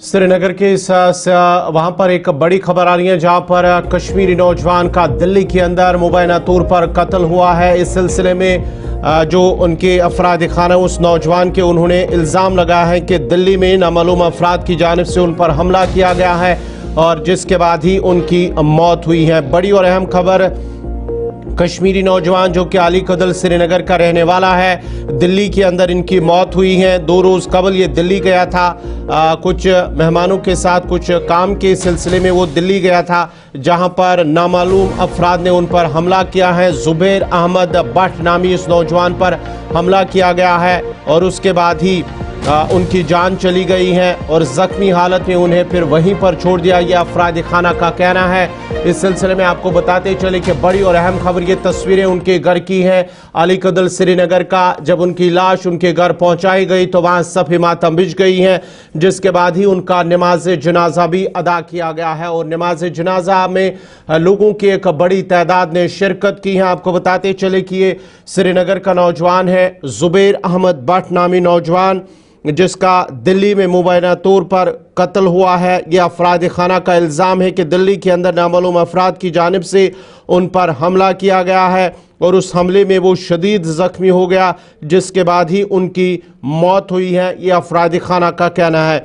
श्रीनगर के वहां पर एक बड़ी खबर आ रही है जहां पर कश्मीरी नौजवान का दिल्ली के अंदर मुबैना तौर पर कत्ल हुआ है। इस सिलसिले में जो उनके अफराद खाना उस नौजवान के उन्होंने इल्ज़ाम लगाया है कि दिल्ली में नामालूम अफराद की जानिब से उन पर हमला किया गया है और जिसके बाद ही उनकी मौत हुई है। बड़ी और अहम खबर, कश्मीरी नौजवान जो कि अली कदल श्रीनगर का रहने वाला है, दिल्ली के अंदर इनकी मौत हुई है। 2 रोज़ कबल ये दिल्ली गया था, कुछ मेहमानों के साथ कुछ काम के सिलसिले में वो दिल्ली गया था, जहां पर नामालूम अफराद ने उन पर हमला किया है। जुबैर अहमद भट्ट नामी इस नौजवान पर हमला किया गया है और उसके बाद ही उनकी जान चली गई है और ज़ख्मी हालत में उन्हें फिर वहीं पर छोड़ दिया, यह अफराद खाना का कहना है। इस सिलसिले में आपको बताते चले कि बड़ी और अहम खबर, ये तस्वीरें उनके घर की हैं अली कदल श्रीनगर का। जब उनकी लाश उनके घर पहुंचाई गई तो वहां सफ़े मातम बिछ गई हैं, जिसके बाद ही उनका नमाज जनाजा भी अदा किया गया है और नमाज जनाजा में लोगों की एक बड़ी तादाद ने शिरकत की है। आपको बताते चले कि ये श्रीनगर का नौजवान है, जुबैर अहमद भट्ट नामी नौजवान, जिसका दिल्ली में मुबैना तौर पर कत्ल हुआ है। यह अफराद खाना का इल्ज़ाम है कि दिल्ली के अंदर नामालूम अफराद की जानिब से उन पर हमला किया गया है और उस हमले में वो शदीद ज़ख्मी हो गया, जिसके बाद ही उनकी मौत हुई है, यह अफराद खाना का कहना है।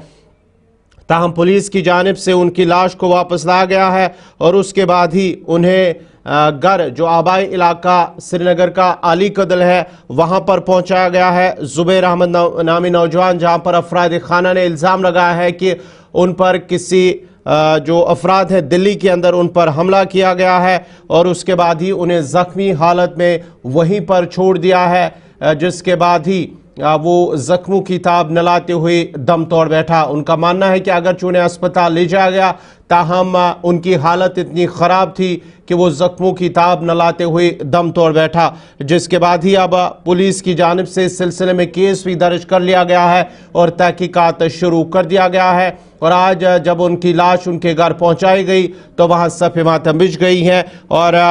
ताहम पुलिस की जानिब से उनकी लाश को वापस लाया गया है और उसके बाद ही उन्हें घर जो आबाई इलाका श्रीनगर का अली कदल है वहां पर पहुंचाया गया है। जुबैर अहमद नामी नौजवान, जहां पर अफराद खाना ने इल्ज़ाम लगाया है कि उन पर किसी जो अफराद हैं दिल्ली के अंदर उन पर हमला किया गया है और उसके बाद ही उन्हें ज़ख्मी हालत में वहीं पर छोड़ दिया है, जिसके बाद ही वो जख्मों की ताब न लाते हुए दम तोड़ बैठा। उनका मानना है कि अगर उन्हें अस्पताल ले जाया गया, ताहम उनकी हालत इतनी ख़राब थी कि वो जख्मों की ताब न लाते हुए दम तोड़ बैठा, जिसके बाद ही अब पुलिस की जानिब से इस सिलसिले में केस भी दर्ज कर लिया गया है और तहकीकात शुरू कर दिया गया है। और आज जब उनकी लाश उनके घर पहुँचाई गई तो वहाँ सफ़े मातम बिछ गई हैं और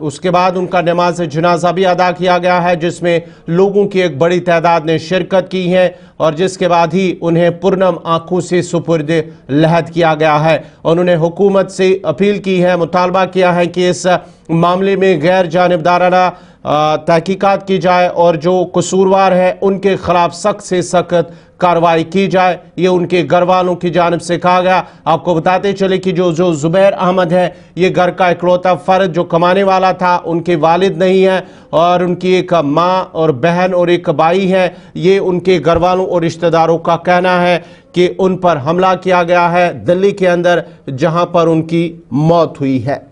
उसके बाद उनका नमाज जनाजा भी अदा किया गया है, जिसमें लोगों की एक बड़ी तादाद ने शिरकत की है और जिसके बाद ही उन्हें पुरनम आंखों से सुपुर्द लहद किया गया है। उन्होंने हुकूमत से अपील की है, मुतालबा किया है कि इस मामले में गैर जानिबदाराना तहकीकात की जाए और जो कसूरवार है उनके खिलाफ सख्त से सख्त कार्रवाई की जाए। ये उनके घर वालों की जानिब से कहा गया। आपको बताते चले कि जो जुबैर अहमद है, ये घर का इकलौता फ़र्द जो कमाने वाला था, उनके वालिद नहीं है और उनकी एक माँ और बहन और एक भाई है। ये उनके घर वालों और रिश्तेदारों का कहना है कि उन पर हमला किया गया है दिल्ली के अंदर, जहां पर उनकी मौत हुई है।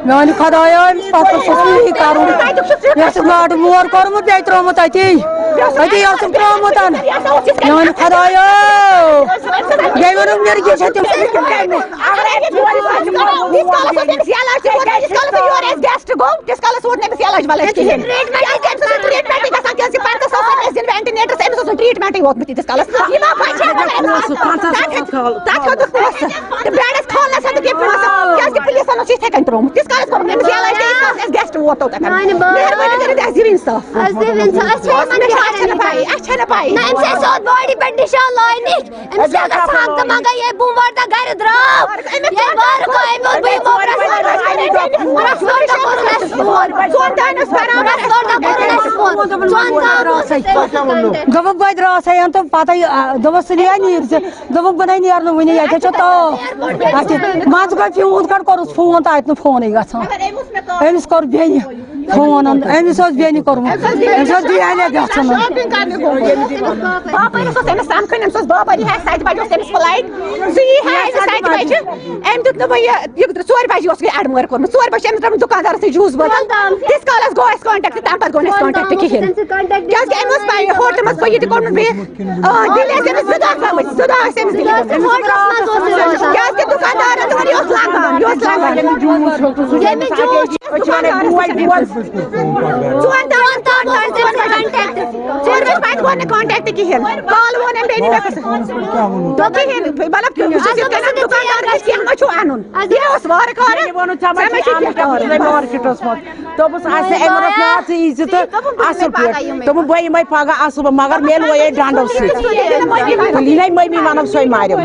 میانہ خدایا پتہ سکی کرون یس لاڈ مور کورمت بے ترومت اتی یس ترومت میانہ خدایا یہ ونم نر کی چھتم Mara دب بہت راس تو پتہ دس لیا نیر دب بہ نیر ون یہ مز گئی فیوت کٹ کورس فون تو ات فون گھان امس کور بین فون امس بین کورمت امس دین گھن بابری 7 بجے فلائٹ ام دور بجے گئی اڑمر کورمت 4 بجے ترمت دکاندار جوس بوتل تیس کالس گو اس کانٹیکٹ تم پہ گو کانٹیکٹ کہین کیا ہوٹل مز پہ یہ کورمت دل دکاندار کانٹیکٹ کہین کال وون بہ یمے پگہ اصل مگر مے لوے ڈنڈو سینے ممی ونک سوے مارم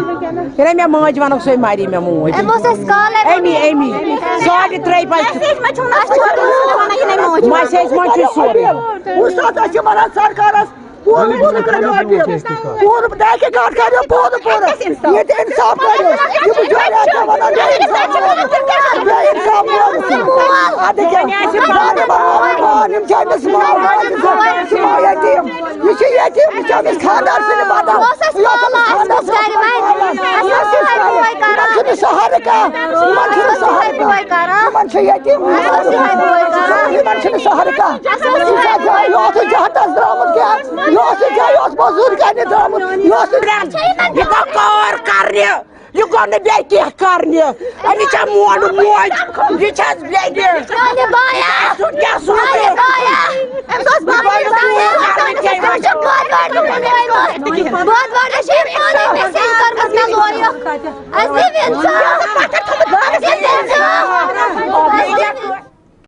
یہ مے ماج ونک سوے ماری مے موج امی امی 3:30 بجے میسیج من سورے مزور کرنے یہ گو نا بی کی کرنے امچ مول موج یہ